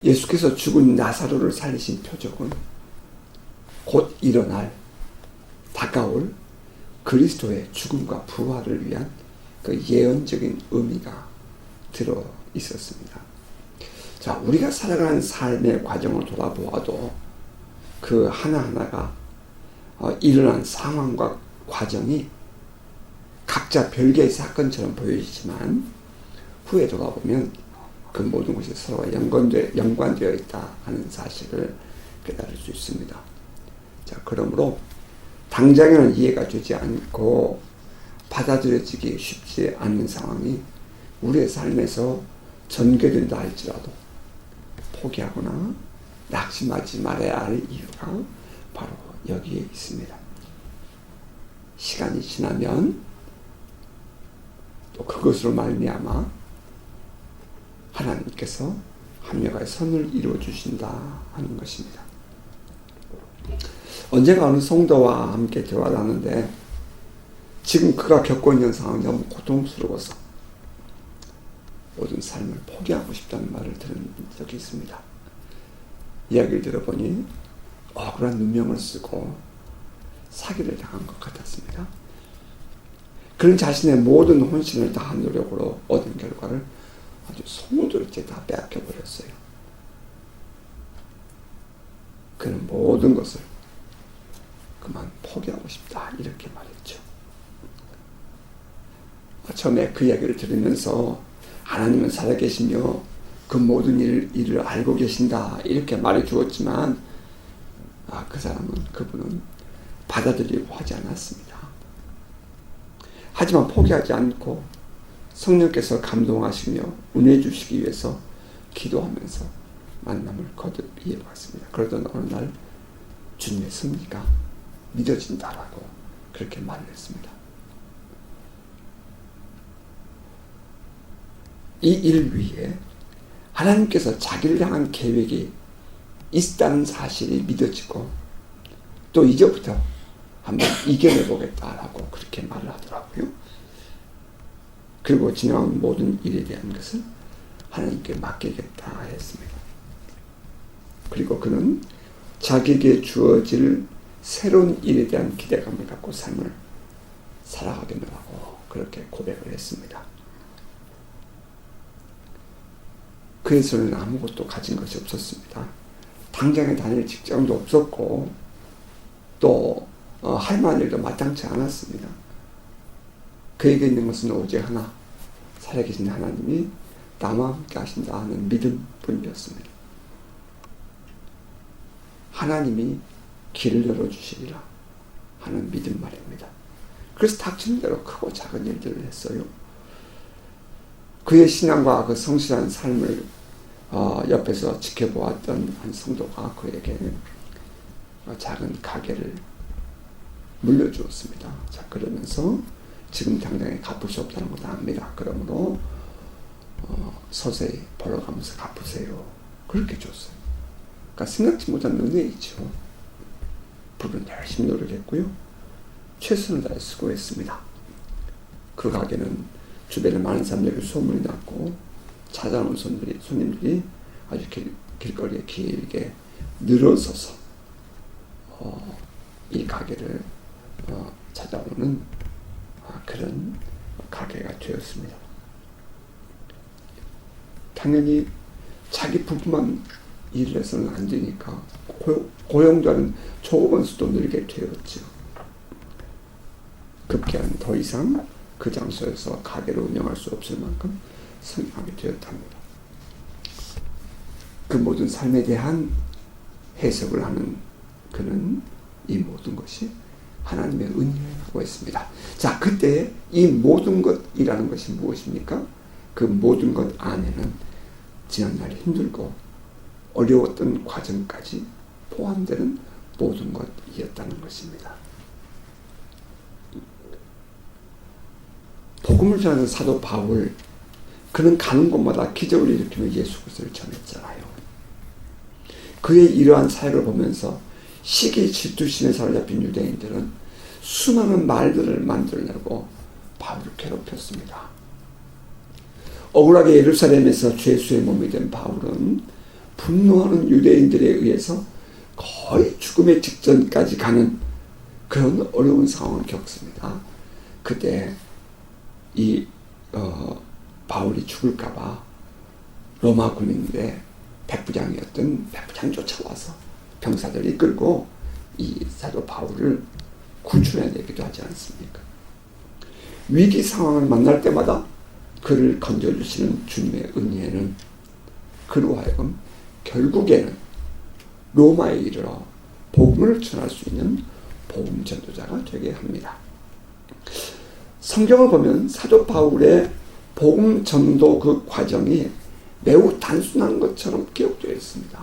예수께서 죽은 나사로를 살리신 표적은 곧 일어날 다가올 그리스도의 죽음과 부활을 위한 그 예언적인 의미가 들어 있었습니다. 자, 우리가 살아가는 삶의 과정을 돌아보아도 그 하나하나가 일어난 상황과 과정이 각자 별개의 사건처럼 보여지지만 후에 돌아보면 그 모든 것이 서로 연관되어 있다 하는 사실을 깨달을 수 있습니다. 자, 그러므로 당장에는 이해가 되지 않고 받아들여지기 쉽지 않은 상황이 우리의 삶에서 전개된다 할지라도 포기하거나 낙심하지 말아야 할 이유가 바로 여기에 있습니다. 시간이 지나면 또 그것으로 말미암아 하나님께서 합력하여 선을 이루어 주신다 하는 것입니다. 언젠가 어느 성도와 함께 대화를 하는데 지금 그가 겪고 있는 상황이 너무 고통스러워서 모든 삶을 포기하고 싶다는 말을 들은 적이 있습니다. 이야기를 들어보니 억울한 누명을 쓰고 사기를 당한 것 같았습니다. 그런 자신의 모든 혼신을 다한 노력으로 얻은 결과를 아주 송두리째 다 빼앗겨버렸어요. 그는 모든 것을 그만 포기하고 싶다 이렇게 말했죠. 처음에 그 이야기를 들으면서 하나님은 살아계시며 그 모든 일을 알고 계신다 이렇게 말해 주었지만 그분은 받아들이려고 하지 않았습니다. 하지만 포기하지 않고 성령께서 감동하시며 은혜 주시기 위해서 기도하면서 만남을 거듭 이어갔습니다. 그러던 어느 날 주님의 섭리가 믿어진다라고 그렇게 말을 했습니다. 이 일 위에 하나님께서 자기를 향한 계획이 있다는 사실이 믿어지고 또 이제부터 한번 이겨내보겠다라고 그렇게 말을 하더라고요. 그리고 지나온 모든 일에 대한 것을 하나님께 맡기겠다 했습니다. 그리고 그는 자기에게 주어질 새로운 일에 대한 기대감을 갖고 삶을 살아가겠노라고 그렇게 고백을 했습니다. 그의 손에는 아무것도 가진 것이 없었습니다. 당장에 다닐 직장도 없었고 또 할 만한 일도 마땅치 않았습니다. 그에게 있는 것은 오직 하나, 살아계신 하나님이 나와 함께 하신다 하는 믿음뿐이었습니다. 하나님이 길을 열어주시리라 하는 믿음 말입니다. 그래서 닥치는 대로 크고 작은 일들을 했어요. 그의 신앙과 그 성실한 삶을 옆에서 지켜보았던 한 성도가 그에게 작은 가게를 물려주었습니다. 자, 그러면서 지금 당장에 갚을 수 없다는 것도 압니다. 그러므로 서서히 벌어가면서 갚으세요. 그렇게 줬어요. 그러니까 생각지 못한 은혜이죠. 부부는 열심히 노력했고요. 최선을 다해 수고했습니다. 그 가게는 주변에 많은 사람들에게 소문이 났고 찾아오는 손님들이 아주 길거리에 길게 늘어서서 이 가게를 찾아오는 그런 가게가 되었습니다. 당연히 자기 부부만 일을 해서는 안 되니까 고용자는 조금은 수도 늘게 되었죠. 급기야는 더 이상 그 장소에서 가게를 운영할 수 없을 만큼 성장하게 되었답니다. 그 모든 삶에 대한 해석을 하는 그는 이 모든 것이 하나님의 은혜라고 했습니다. 자, 그때 이 모든 것이라는 것이 무엇입니까? 그 모든 것 안에는 지난날 힘들고 어려웠던 과정까지 포함되는 모든 것이었다는 것입니다. 복음을 전하는 사도 바울, 그는 가는 곳마다 기적을 일으키며 예수 그리스도를 전했잖아요. 그의 이러한 사역을 보면서 시기 질투심에 사로잡힌 유대인들은 수많은 말들을 만들어내고 바울을 괴롭혔습니다. 억울하게 예루살렘에서 죄수의 몸이 된 바울은 분노하는 유대인들에 의해서 거의 죽음의 직전까지 가는 그런 어려운 상황을 겪습니다. 그때 이 바울이 죽을까봐 로마 군인들의 백부장이었던 백부장이 쫓아와서 병사들이 이끌고 이 사도 바울을 구출해내기도 하지 않습니까? 위기 상황을 만날 때마다 그를 건져주시는 주님의 은혜는 그로 하여금 결국에는 로마에 이르러 복음을 전할 수 있는 복음 전도자가 되게 합니다. 성경을 보면 사도 바울의 복음 전도 그 과정이 매우 단순한 것처럼 기록되어 있습니다.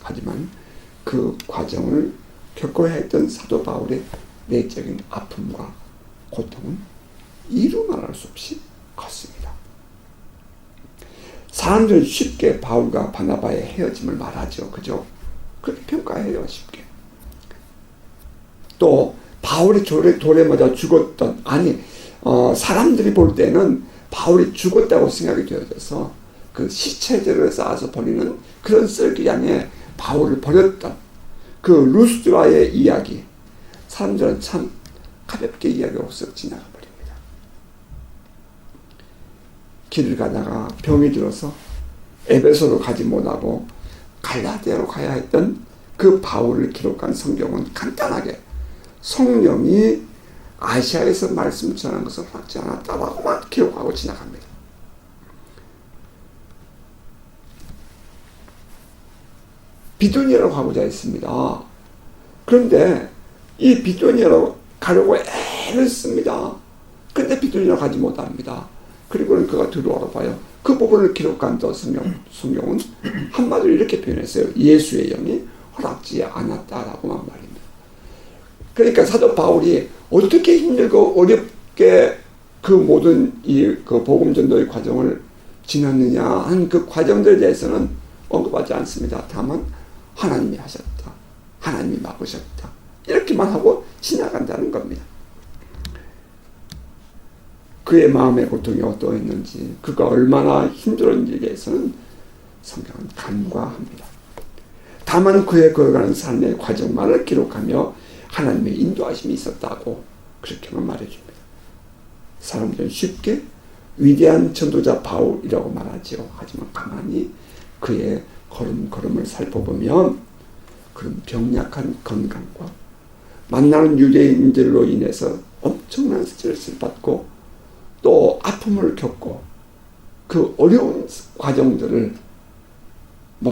하지만 그 과정을 겪어야 했던 사도 바울의 내적인 아픔과 고통은 이루 말할 수 없이 컸습니다. 사람들은 쉽게 바울과 바나바의 헤어짐을 말하죠. 그죠? 그렇게 평가해요. 쉽게. 또 바울이 돌에 맞아 죽었던, 사람들이 볼 때는 바울이 죽었다고 생각이 되어져서 그 시체들을 쌓아서 버리는 그런 쓸기장에 바울을 버렸던 그 루스드라의 이야기, 사람들은 참 가볍게 이야기하고 쓱 지나가 버립니다. 길을 가다가 병이 들어서 에베소로 가지 못하고 갈라디아로 가야 했던 그 바울을 기록한 성경은 간단하게 성령이 아시아에서 말씀 전하는 것을 허락지 않았다라고만 기록하고 지나갑니다. 비두니아로 가고자 했습니다. 그런데 이 비두니아로 가려고 애를 씁니다. 그런데 비두니아로 가지 못합니다. 그리고는 그가 들어와 봐요. 그 부분을 기록한 또 성경은 한마디로 이렇게 표현했어요. 예수의 영이 허락지 않았다라고만 말입니다. 그러니까 사도 바울이 어떻게 힘들고 어렵게 그 모든 그 복음 전도의 과정을 지났느냐 한 그 과정들에 대해서는 언급하지 않습니다. 다만 하나님이 하셨다. 하나님이 막으셨다. 이렇게만 하고 지나간다는 겁니다. 그의 마음의 고통이 어떠했는지, 그가 얼마나 힘들었는지에 대해서는 성경은 간과합니다. 다만 그의 걸어가는 삶의 과정만을 기록하며 하나님의 인도하심이 있었다고 그렇게만 말해줍니다. 사람들은 쉽게 위대한 전도자 바울이라고 말하죠. 하지만 가만히 그의 걸음걸음을 살펴보면 그런 병약한 건강과 만나는 유대인들로 인해서 엄청난 스트레스를 받고 또 아픔을 겪고 그 어려운 과정들을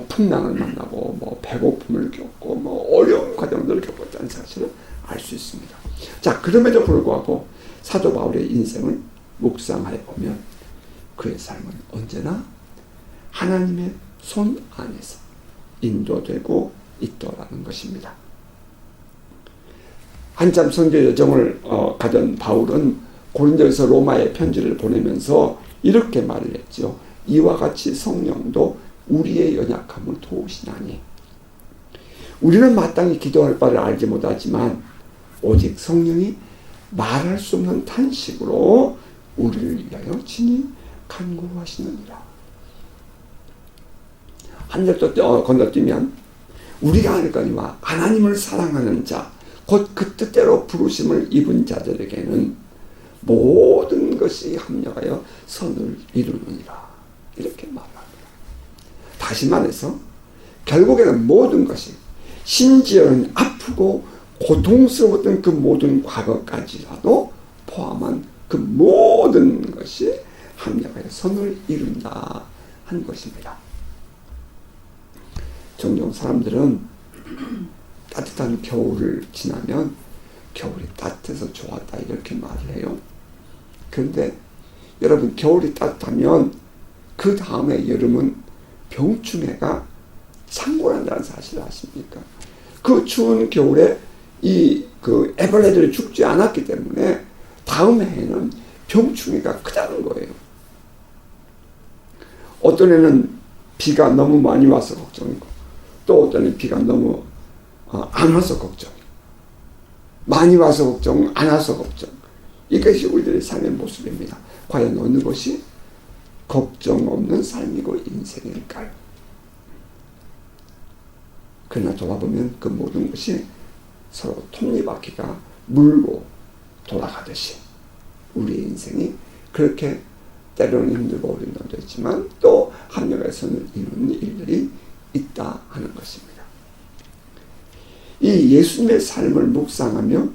풍랑을 만나고 배고픔을 겪고 어려운 과정들을 겪었다는 사실을 알 수 있습니다. 자, 그럼에도 불구하고 사도 바울의 인생을 묵상하여 보면 그의 삶은 언제나 하나님의 손 안에서 인도되고 있더라는 것입니다. 한참 선교 여정을 가던 바울은 고린도에서 로마에 편지를 보내면서 이렇게 말을 했죠. 이와 같이 성령도 우리의 연약함을 도우시나니. 우리는 마땅히 기도할 바를 알지 못하지만 오직 성령이 말할 수 없는 탄식으로 우리를 위하여 친히 간구하시느니라. 한 절 더 건너뛰면 우리가 알거니와 하나님을 사랑하는 자 곧 그 뜻대로 부르심을 입은 자들에게는 모든 것이 합력하여 선을 이루느니라. 이렇게 말합니다. 다시 말해서 결국에는 모든 것이 심지어는 아프고 고통스러웠던 그 모든 과거까지라도 포함한 그 모든 것이 합력하여 선을 이룬다 한 것입니다. 종종 사람들은 따뜻한 겨울을 지나면 겨울이 따뜻해서 좋았다 이렇게 말을 해요. 그런데 여러분 겨울이 따뜻하면 그 다음에 여름은 병충해가 창궐한다는 사실을 아십니까? 그 추운 겨울에 그 애벌레들이 죽지 않았기 때문에 다음 해에는 병충해가 크다는 거예요. 어떤 해는 비가 너무 많이 와서 걱정이고 또 어떤 해는 비가 너무 안 와서 걱정이고 많이 와서 걱정, 안 와서 걱정. 이것이 우리들의 삶의 모습입니다. 과연 어느 것이 걱정 없는 삶이고 인생일까요? 그러나 돌아보면 그 모든 것이 서로 톱니바퀴가 물고 돌아가듯이 우리의 인생이 그렇게 때로는 힘들고 어려운 날도 있지만 또 한영에서는 이루는 일들이 있다 하는 것입니다. 이 예수님의 삶을 묵상하며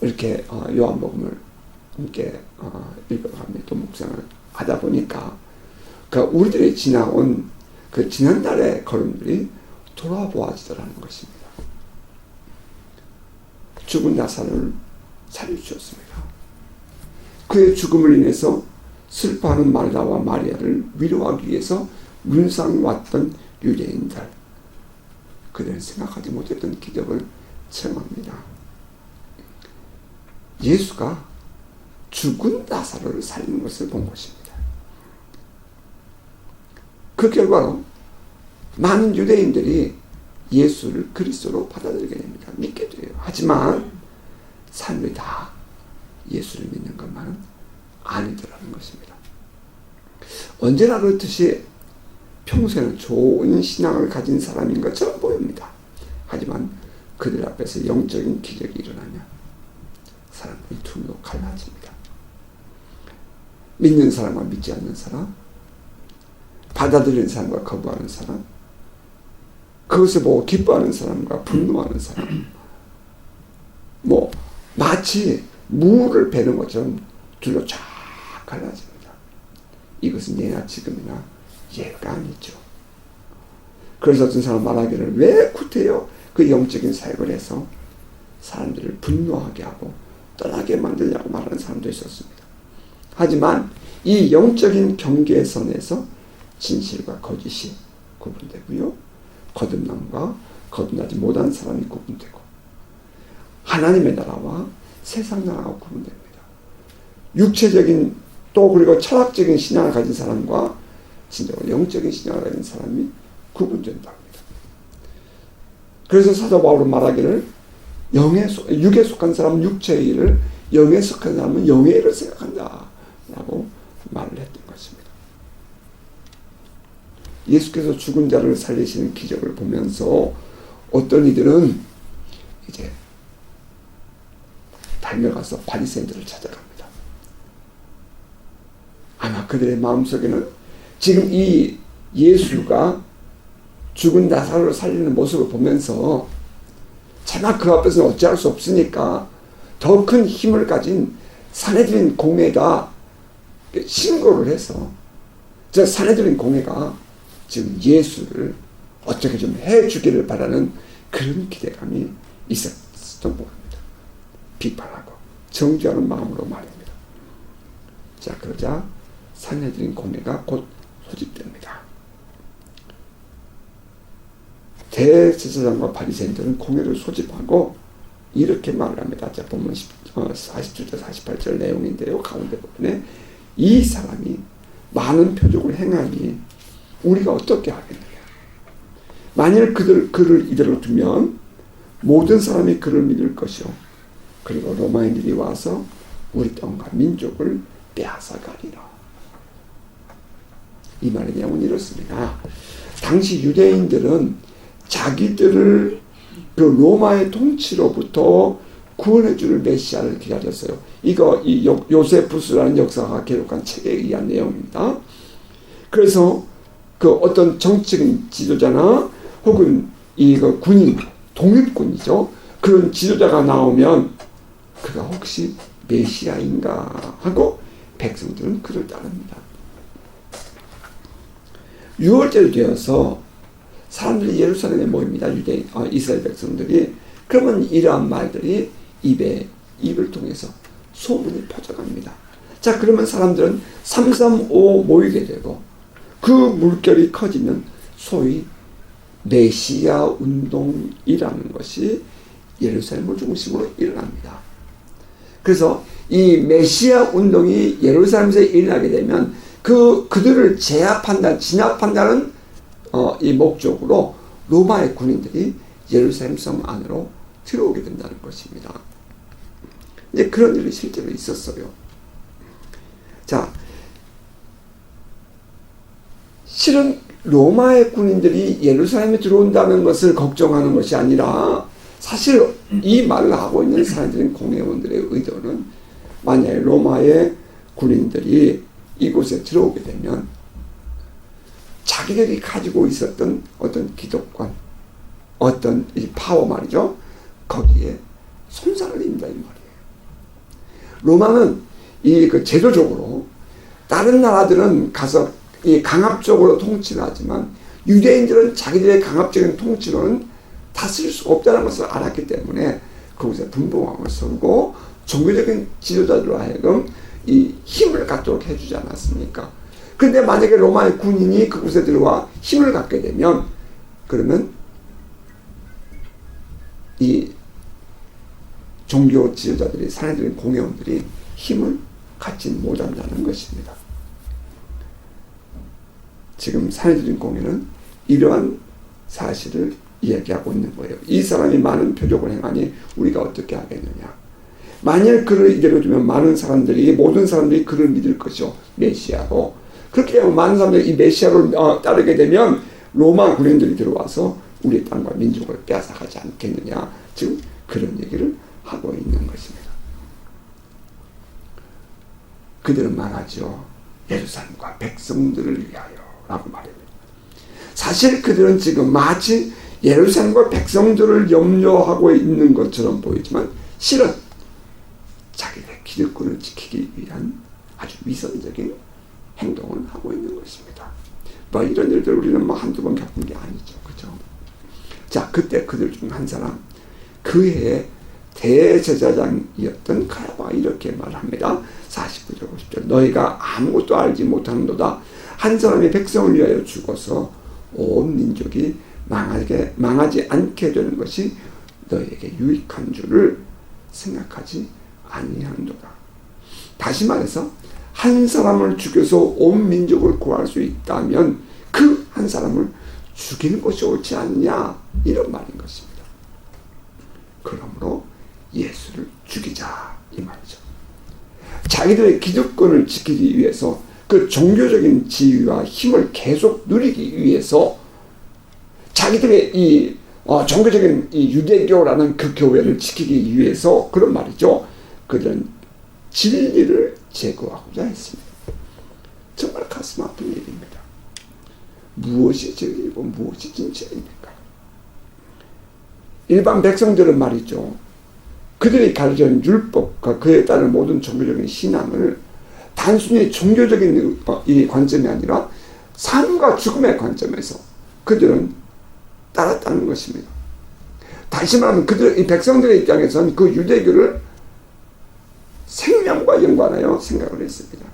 이렇게 요한복음을 함께 읽어가며 또 묵상을 하다 보니까 그 우리들이 지나온 그 지난날의 걸음들이 돌아보아지더라는 것입니다. 죽은 나사로를 살려주셨습니다. 그의 죽음을 인해서 슬퍼하는 말다와 마리아를 위로하기 위해서 문상 왔던 유대인들, 그들은 생각하지 못했던 기적을 체험합니다. 예수가 죽은 나사로를 살리는 것을 본 것입니다. 그 결과로 많은 유대인들이 예수를 그리스도로 받아들이게 됩니다. 믿게 돼요. 하지만 사람들이 다 예수를 믿는 것만은 아니더라는 것입니다. 언제나 그렇듯이 평소에는 좋은 신앙을 가진 사람인 것처럼 보입니다. 하지만 그들 앞에서 영적인 기적이 일어나면 사람들이 둘로 갈라집니다. 믿는 사람과 믿지 않는 사람, 받아들이는 사람과 거부하는 사람, 그것을 보고 기뻐하는 사람과 분노하는 사람, 마치 무를 베는 것처럼 둘로 쫙 갈라집니다. 이것은 예나 지금이나 예가 아니죠. 그래서 어떤 사람 말하기를 왜 구태여 그 영적인 사역을 해서 사람들을 분노하게 하고 떠나게 만들냐고 말하는 사람도 있었습니다. 하지만 이 영적인 경계선에서 진실과 거짓이 구분되고요. 거듭남과 거듭나지 못한 사람이 구분되고 하나님의 나라와 세상 나라가 구분됩니다. 육체적인 또 그리고 철학적인 신앙을 가진 사람과 진정으로 영적인 신앙을 가진 사람이 구분된다 합니다. 그래서 사도 바울은 말하기를 육에 속한 사람은 육체의 일을, 영에 속한 사람은 영의 일을 생각한다 라고 말을 했던 것입니다. 예수께서 죽은 자를 살리시는 기적을 보면서 어떤 이들은 이제 달려가서 바리새인들을 찾아갑니다. 아마 그들의 마음속에는 지금 이 예수가 죽은 나사로를 살리는 모습을 보면서 차마 그 앞에서는 어찌할 수 없으니까 더 큰 힘을 가진 산헤드린 공회가 신고를 해서 저 산헤드린 공회가 지금 예수를 어떻게 좀 해주기를 바라는 그런 기대감이 있었던 모양입니다. 비판하고 정죄하는 마음으로 말입니다. 자, 그러자 산헤드린 공회가 곧 소집됩니다. 대제사장과 바리새인들은 공회를 소집하고 이렇게 말을 합니다. 자, 보면 47절 48절 내용인데요. 가운데 부분에 이 사람이 많은 표적을 행하니 우리가 어떻게 하겠느냐. 만일 그를 이대로 두면 모든 사람이 그를 믿을 것이요. 그리고 로마인들이 와서 우리 땅과 민족을 빼앗아가리라. 이 말의 내용은 이렇습니다. 당시 유대인들은 자기들을 그 로마의 통치로부터 구원해줄 메시아를 기다렸어요. 이거 이 요세푸스라는 역사가 기록한 책에 의한 내용입니다. 그래서 그 어떤 정치적인 지도자나 혹은 이 군인, 독립군이죠. 그런 지도자가 나오면 그가 혹시 메시아인가 하고 백성들은 그를 따릅니다. 6월절이 되어서 사람들이 예루살렘에 모입니다. 이스라엘 백성들이. 그러면 이러한 말들이 입을 통해서 소문이 퍼져갑니다. 자, 그러면 사람들은 335 모이게 되고 그 물결이 커지면 소위 메시아 운동이라는 것이 예루살렘을 중심으로 일어납니다. 그래서 이 메시아 운동이 예루살렘에서 일어나게 되면 그들을 진압한다는 이 목적으로 로마의 군인들이 예루살렘 성 안으로 들어오게 된다는 것입니다. 이제 그런 일이 실제로 있었어요. 자, 실은 로마의 군인들이 예루살렘에 들어온다는 것을 걱정하는 것이 아니라 사실 이 말을 하고 있는 사람들인 공회원들의 의도는 만약에 로마의 군인들이 이곳에 들어오게 되면 자기들이 가지고 있었던 어떤 기득권, 어떤 이 파워 말이죠. 거기에 손상을 입는다 이 말이에요. 로마는 그 제도적으로 다른 나라들은 가서 이 강압적으로 통치를 하지만 유대인들은 자기들의 강압적인 통치로는 다스릴 수가 없다는 것을 알았기 때문에 그곳에 분봉왕을 세우고 종교적인 지도자들로 하여금 이 힘을 갖도록 해주지 않았습니까? 그런데 만약에 로마의 군인이 그곳에 들어와 힘을 갖게 되면 그러면 이 종교 지도자들이 사내들인 공회원들이 힘을 갖지 못한다는 것입니다. 지금 사내들인 공회는 이러한 사실을 이야기하고 있는 거예요. 이 사람이 많은 표적을 행하니 우리가 어떻게 하겠느냐. 만일 그를 이대로 두면 많은 사람들이, 모든 사람들이 그를 믿을 것이요 메시아로. 그렇게 되면 많은 사람들이 이 메시아를 따르게 되면 로마 군인들이 들어와서 우리 땅과 민족을 빼앗아가지 않겠느냐. 지금 그런 얘기를 하고 있는 것입니다. 그들은 말하죠. 예루살렘과 백성들을 위하여 라고 말합니다. 사실 그들은 지금 마치 예루살렘과 백성들을 염려하고 있는 것처럼 보이지만 실은 자기의 기득권을 지키기 위한 아주 위선적인 행동을 하고 있는 것입니다. 뭐 이런 일들 우리는 뭐 한두 번 겪은 게 아니죠. 그죠? 자, 그때 그들 중 한 사람, 그 해에 대제사장이었던 가야바가 이렇게 말합니다. 49절 50절 너희가 아무것도 알지 못하는도다. 한 사람이 백성을 위하여 죽어서 온 민족이 망하지 않게 되는 것이 너희에게 유익한 줄을 생각하지 아니한도다. 다시 말해서 한 사람을 죽여서 온 민족을 구할 수 있다면 그 한 사람을 죽이는 것이 옳지 않냐 이런 말인 것입니다. 그러므로 예수를 죽이자 이 말이죠. 자기들의 기득권을 지키기 위해서 그 종교적인 지위와 힘을 계속 누리기 위해서 자기들의 이 종교적인 이 유대교라는 그 교회를 지키기 위해서 그런 말이죠. 그들은 진리를 제거하고자 했습니다. 정말 가슴 아픈 일입니다. 무엇이 진리이고 무엇이 진짜입니까? 일반 백성들은 말이죠. 그들이 가르치는 율법과 그에 따른 모든 종교적인 신앙을 단순히 종교적인 이 관점이 아니라 삶과 죽음의 관점에서 그들은 따랐다는 것입니다. 다시 말하면 이 백성들의 입장에서는 그 유대교를 생명과 연관하여 생각을 했습니다.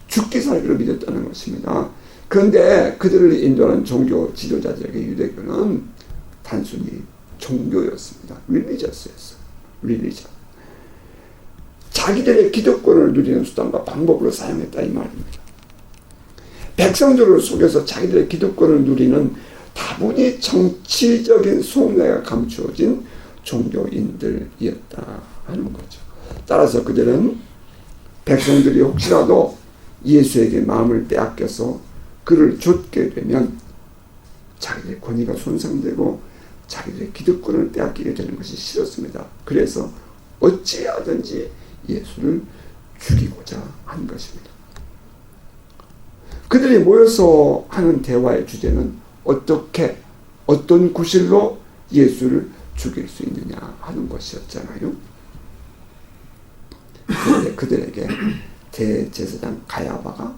죽기 살기로 믿었다는 것입니다. 그런데 그들을 인도하는 종교 지도자들에게 유대교는 단순히 종교였습니다. 릴리저스였어요. 릴리저. 자기들의 기득권을 누리는 수단과 방법으로 사용했다 이 말입니다. 백성들을 속여서 자기들의 기득권을 누리는 다분히 정치적인 속내가 감추어진 종교인들이었다 하는 거죠. 따라서 그들은 백성들이 혹시라도 예수에게 마음을 빼앗겨서 그를 좇게 되면 자기의 권위가 손상되고 자기의 기득권을 빼앗기게 되는 것이 싫었습니다. 그래서 어찌하든지 예수를 죽이고자 한 것입니다. 그들이 모여서 하는 대화의 주제는 어떤 구실로 예수를 죽일 수 있느냐 하는 것이었잖아요. 그런데 그들에게 대제사장 가야바가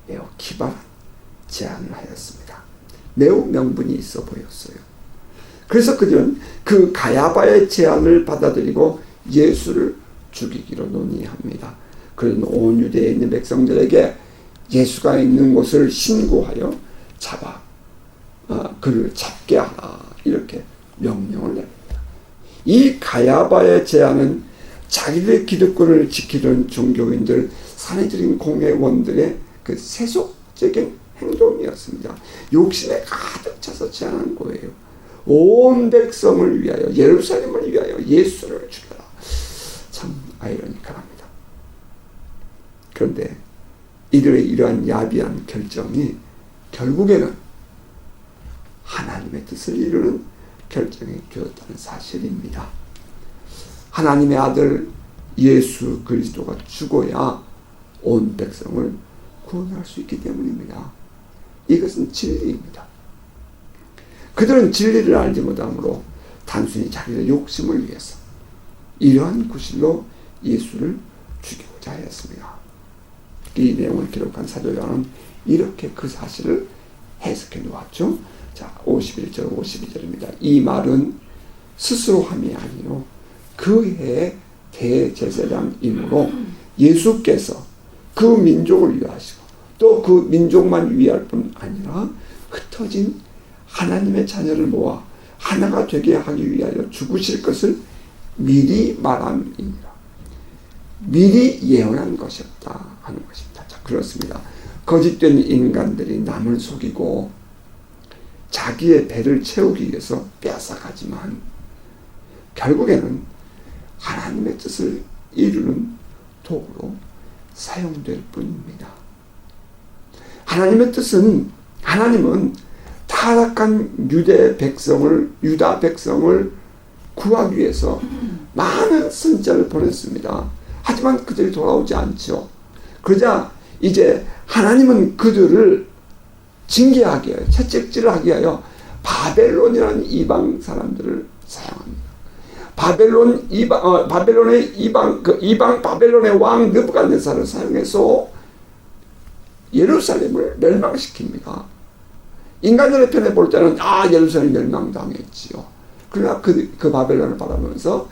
매우 기발한 제안을 하였습니다. 매우 명분이 있어 보였어요. 그래서 그들은 그 가야바의 제안을 받아들이고 예수를 죽이기로 논의합니다. 그는 온 유대에 있는 백성들에게 예수가 있는 곳을 신고하여 그를 잡게 하라 이렇게 명령을 냅니다. 이 가야바의 제안은 자기들의 기득권을 지키던 종교인들, 사내들인 공회원들의 그 세속적인 행동이었습니다. 욕심에 가득 차서 제안한 거예요. 온 백성을 위하여, 예루살렘을 위하여 예수를 죽여라. 참 아이러니컬합니다. 그런데 이들의 이러한 야비한 결정이 결국에는 하나님의 뜻을 이루는 결정이 되었다는 사실입니다. 하나님의 아들 예수 그리스도가 죽어야 온 백성을 구원할 수 있기 때문입니다. 이것은 진리입니다. 그들은 진리를 알지 못하므로 단순히 자기의 욕심을 위해서 이러한 구실로 예수를 죽이고자 하였습니다. 이 내용을 기록한 사도 요한은 이렇게 그 사실을 해석해 놓았죠. 자, 51절 52절입니다. 이 말은 스스로 함이 아니요 그 해의 대제사장이므로 예수께서 그 민족을 위하시고 또 그 민족만 위할 뿐 아니라 흩어진 하나님의 자녀를 모아 하나가 되게 하기 위하여 죽으실 것을 미리 말함이니라. 미리 예언한 것이었다 하는 것입니다. 자, 그렇습니다. 거짓된 인간들이 남을 속이고 자기의 배를 채우기 위해서 빼앗아가지만 결국에는 하나님의 뜻을 이루는 도구로 사용될 뿐입니다. 하나님의 뜻은, 하나님은 타락한 유다 백성을 구하기 위해서 많은 선지자를 보냈습니다. 하지만 그들이 돌아오지 않죠. 그러자 이제 하나님은 그들을 징계하기 위하여, 채찍질을 하기 위하여 바벨론이라는 이방 사람들을 사용합니다. 이방 바벨론의 왕 느부갓네살을 사용해서 예루살렘을 멸망시킵니다. 인간들의 편에 볼 때는 예루살렘이 멸망당했지요. 그러나 그 바벨론을 바라보면서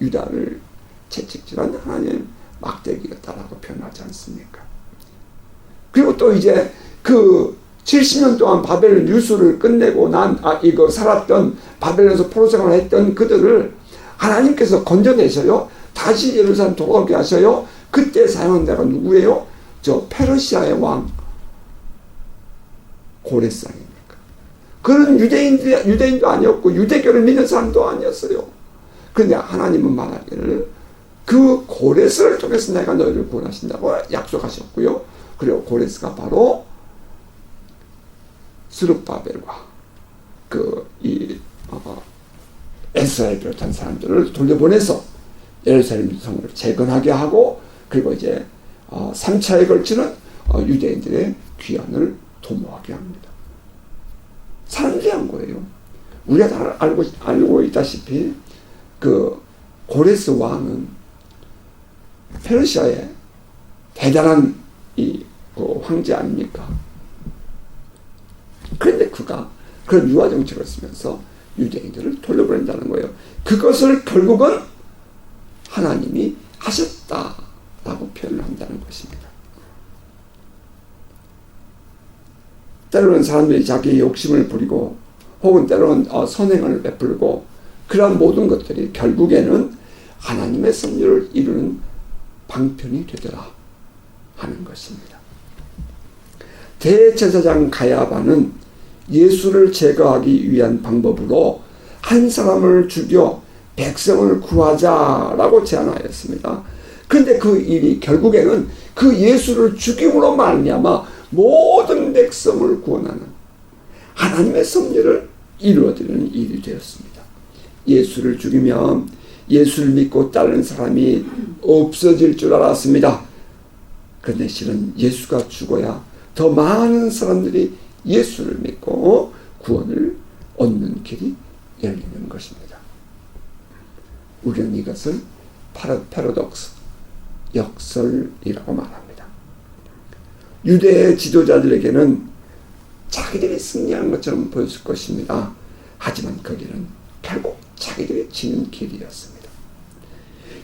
유다를 채찍질한 하나님의 막대기였다라고 표현하지 않습니까? 그리고 또 이제 그 70년 동안 바벨론 유수를 끝내고 살았던 바벨론에서 포로 생활을 했던 그들을 하나님께서 건져내셔요. 다시 예루살렘 돌아오게 하셔요. 그때 사용한 자가 누구예요? 저 페르시아의 왕 고레스왕입니까? 그는 유대인도 아니었고 유대교를 믿는 사람도 아니었어요. 그런데 하나님은 말하기를 그 고레스를 통해서 내가 너희를 구원하신다고 약속하셨고요. 그리고 고레스가 바로 스룹바벨과 에스라엘 비롯한 사람들을 돌려보내서 예루살렘 성을 재건하게 하고, 그리고 이제 3차에 걸치는 유대인들의 귀환을 도모하게 합니다. 사람들이 한 거예요. 우리가 다 알고 있다시피 그 고레스 왕은 페르시아의 대단한 황제 아닙니까? 그런데 그가 그런 유화 정책을 쓰면서 유대인들을 돌려보낸다는 거예요. 그것을 결국은 하나님이 하셨다라고 표현을 한다는 것입니다. 때로는 사람들이 자기의 욕심을 부리고 혹은 때로는 선행을 베풀고 그러한 모든 것들이 결국에는 하나님의 섭리를 이루는 방편이 되더라 하는 것입니다. 대제사장 가야바는 예수를 제거하기 위한 방법으로 한 사람을 죽여 백성을 구하자라고 제안하였습니다. 그런데 그 일이 결국에는 그 예수를 죽임으로 말미암아 모든 백성을 구원하는 하나님의 섭리를 이루어드리는 일이 되었습니다. 예수를 죽이면 예수를 믿고 따르는 사람이 없어질 줄 알았습니다. 그런데 실은 예수가 죽어야 더 많은 사람들이 예수를 믿고 구원을 얻는 길이 열리는 것입니다. 우리는 이것을 패러독스, 역설이라고 말합니다. 유대의 지도자들에게는 자기들이 승리하는 것처럼 보였을 것입니다. 하지만 그 길은 결국 자기들이 지는 길이었습니다.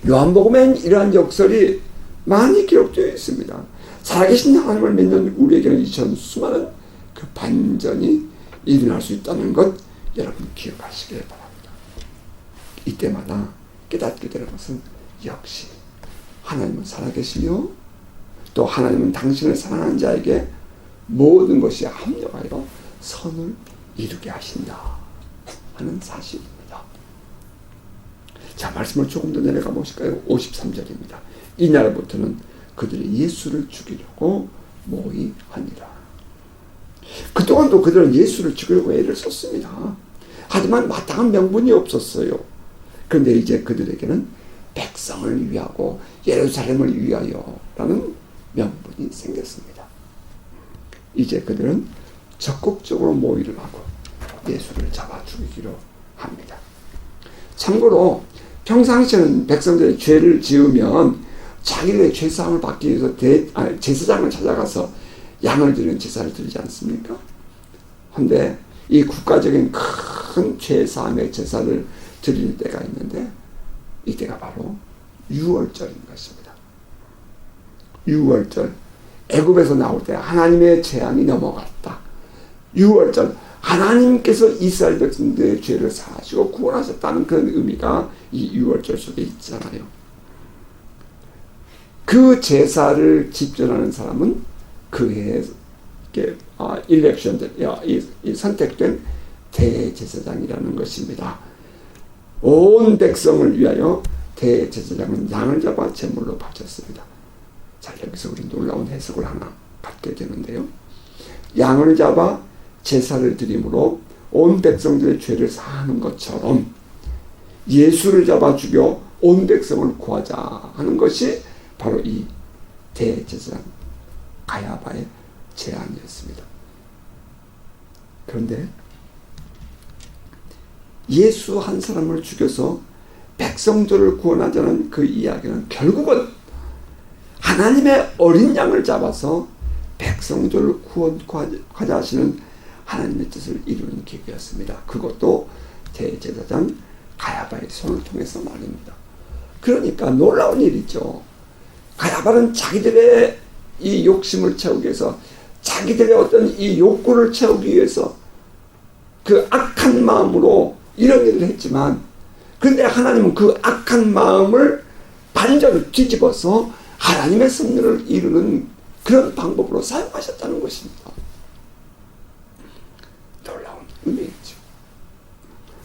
요한복음엔 이러한 역설이 많이 기록되어 있습니다. 살아계신 하나님을 믿는 우리에게는 이처럼 수많은 그 반전이 일어날 수 있다는 것 여러분 기억하시길 바랍니다. 이때마다 깨닫게 되는 것은 역시 하나님은 살아계시며 또 하나님은 당신을 사랑하는 자에게 모든 것이 합력하여 선을 이루게 하신다 하는 사실입니다. 자, 말씀을 조금 더 내려가 보실까요? 53절입니다. 이날부터는 그들이 예수를 죽이려고 모의하니라. 그동안도 그들은 예수를 죽이려고 애를 썼습니다. 하지만 마땅한 명분이 없었어요. 그런데 이제 그들에게는 백성을 위하고 예루살렘을 위하여라는 명분이 생겼습니다. 이제 그들은 적극적으로 모의를 하고 예수를 잡아 죽이기로 합니다. 참고로 평상시에는 백성들의 죄를 지으면 자기들의 죄사함을 받기 위해서 제사장을 찾아가서 양을 드리는 제사를 드리지 않습니까? 그런데 이 국가적인 큰 죄사함의 제사를 드릴 때가 있는데 이때가 바로 유월절인 것입니다. 유월절, 애굽에서 나올 때 하나님의 재앙이 넘어갔다. 유월절, 하나님께서 이스라엘 백성들의 죄를 사하시고 구원하셨다는 그런 의미가 이 유월절 속에 있잖아요. 그 제사를 집전하는 사람은 그 해에 선택된 대제사장이라는 것입니다. 온 백성을 위하여 대제사장은 양을 잡아 제물로 바쳤습니다. 자, 여기서 우리 놀라운 해석을 하나 받게 되는데요. 양을 잡아 제사를 드림으로 온 백성들의 죄를 사하는 것처럼 예수를 잡아 죽여 온 백성을 구하자 하는 것이 바로 이 대제사장 가야바의 제안이었습니다. 그런데 예수 한 사람을 죽여서 백성들을 구원하자는 그 이야기는 결국은 하나님의 어린 양을 잡아서 백성들을 구원하자 하시는 하나님의 뜻을 이루는 계기였습니다. 그것도 대제사장 가야바의 손을 통해서 말입니다. 그러니까 놀라운 일이죠. 가야바는 자기들의 이 욕심을 채우기 위해서, 자기들의 어떤 이 욕구를 채우기 위해서 그 악한 마음으로 이런 일을 했지만, 그런데 하나님은 그 악한 마음을 반전 뒤집어서 하나님의 섭리를 이루는 그런 방법으로 사용하셨다는 것입니다. 놀라운 의미였죠.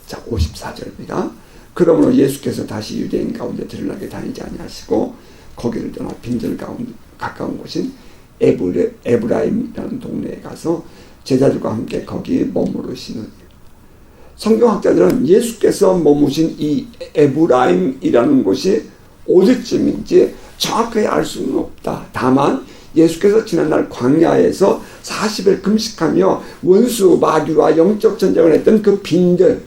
자, 54절입니다. 그러므로 예수께서 다시 유대인 가운데 들락에 다니지 아니하시고 거기를 떠나 빈들 가운데 가까운 곳인 에브라임이라는 동네에 가서 제자들과 함께 거기 머무르시는, 성경학자들은 예수께서 머무신 이 에브라임이라는 곳이 어디쯤인지 정확하게 알 수는 없다. 다만 예수께서 지난날 광야에서 40일 금식하며 원수 마귀와 영적 전쟁을 했던 그 빈들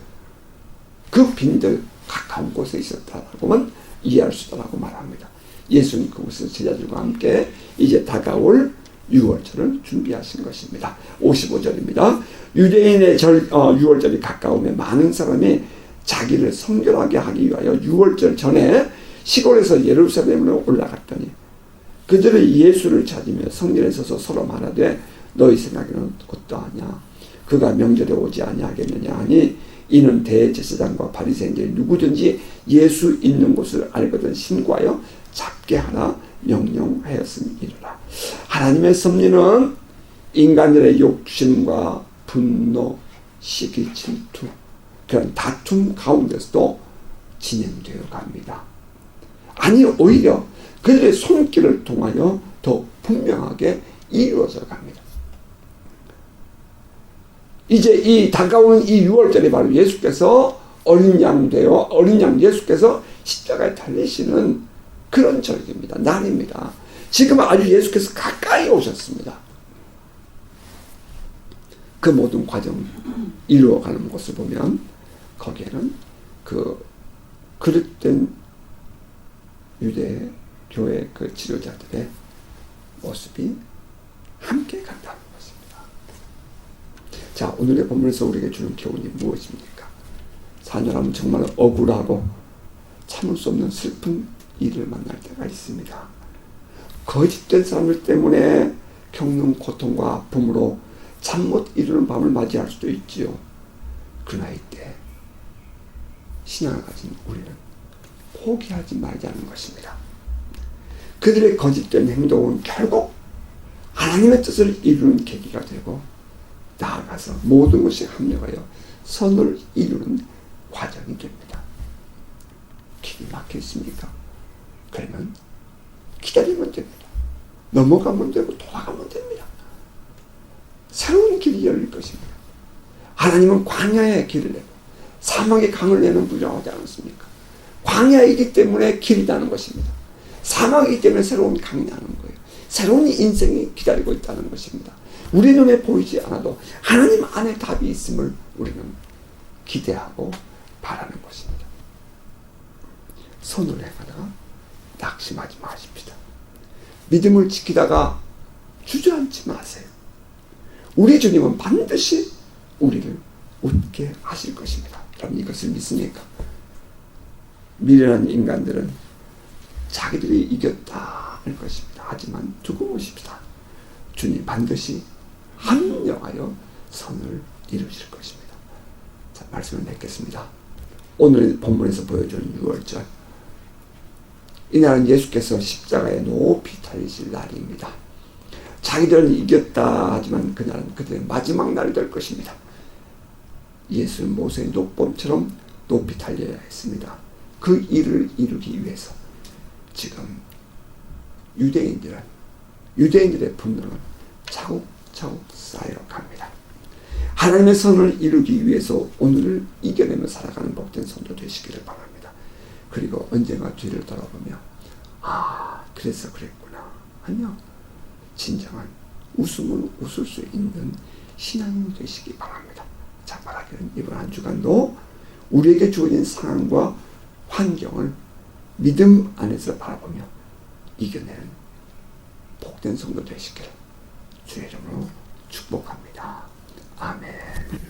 가까운 곳에 있었다라고만 이해할 수 있다고 말합니다. 예수님 그곳에서 제자들과 함께 이제 다가올 유월절을 준비하신 것입니다. 55절입니다. 유대인의 유월절이 가까우면 많은 사람이 자기를 성결하게 하기 위하여 유월절 전에 시골에서 예루살렘으로 올라갔더니 그들이 예수를 찾으며 성전에 서서 서로 말하되 너희 생각에는 어떠하냐? 그가 명절에 오지 아니하겠느냐 하니 이는 대제사장과 바리새인들이 누구든지 예수 있는 곳을 알거든 신고하여 잡게 하라 명령하였음이니라. 하나님의 섭리는 인간들의 욕심과 분노, 시기, 질투, 그런 다툼 가운데서도 진행되어 갑니다. 아니 오히려 그들의 손길을 통하여 더 분명하게 이루어져 갑니다. 이제 이 다가오는 이 유월절이 바로 예수께서 어린 양 예수께서 십자가에 달리시는 그런 절기입니다. 날입니다. 지금 아주 예수께서 가까이 오셨습니다. 그 모든 과정 이루어가는 것을 보면 거기에는 그 그릇된 유대 교회 그 지도자들의 모습이 함께 간다는 것입니다. 자, 오늘의 본문에서 우리에게 주는 교훈이 무엇입니까? 사람은 정말 억울하고 참을 수 없는 슬픈 일을 만날 때가 있습니다. 거짓된 사람들 때문에 겪는 고통과 아픔으로 잠 못 이루는 밤을 맞이할 수도 있지요. 그러나 이때 신앙을 가진 우리는 포기하지 말자는 것입니다. 그들의 거짓된 행동은 결국 하나님의 뜻을 이루는 계기가 되고 나아가서 모든 것이 합력하여 선을 이루는 과정이 됩니다. 길이 막혀 있습니까? 그러면 기다리면 됩니다. 넘어가면 되고 돌아가면 됩니다. 새로운 길이 열릴 것입니다. 하나님은 광야에 길을 내고 사막에 강을 내는 분이라고 하지 않았습니까? 광야이기 때문에 길이 나는 것입니다. 사막이기 때문에 새로운 강이 나는 거예요. 새로운 인생이 기다리고 있다는 것입니다. 우리 눈에 보이지 않아도 하나님 안에 답이 있음을 우리는 기대하고 바라는 것입니다. 손을 해가다가 낙심하지 마십시다. 믿음을 지키다가 주저앉지 마세요. 우리 주님은 반드시 우리를 웃게 하실 것입니다. 여러분 이것을 믿습니까? 미련한 인간들은 자기들이 이겼다 할 것입니다. 하지만 두고 보십시다. 주님 반드시 합력하여 선을 이루실 것입니다. 자, 말씀을 맺겠습니다. 오늘 본문에서 보여주는 6월절, 이날은 예수께서 십자가에 높이 달리실 날입니다. 자기들은 이겼다 하지만 그날은 그들의 마지막 날이 될 것입니다. 예수는 모세의 녹범처럼 높이 달려야 했습니다. 그 일을 이루기 위해서 지금 유대인들의 분노는 차곡차곡 쌓여갑니다. 하나님의 선을 이루기 위해서 오늘을 이겨내며 살아가는 복된 성도 되시기를 바랍니다. 그리고 언젠가 뒤를 돌아보며 그래서 그랬구나 하며 진정한 웃음을 웃을 수 있는 신앙이 되시기 바랍니다. 자, 바라기는 이번 한 주간도 우리에게 주어진 상황과 환경을 믿음 안에서 바라보며 이겨내는 복된 성도 되시기를 주의 이름으로 축복합니다. 아멘.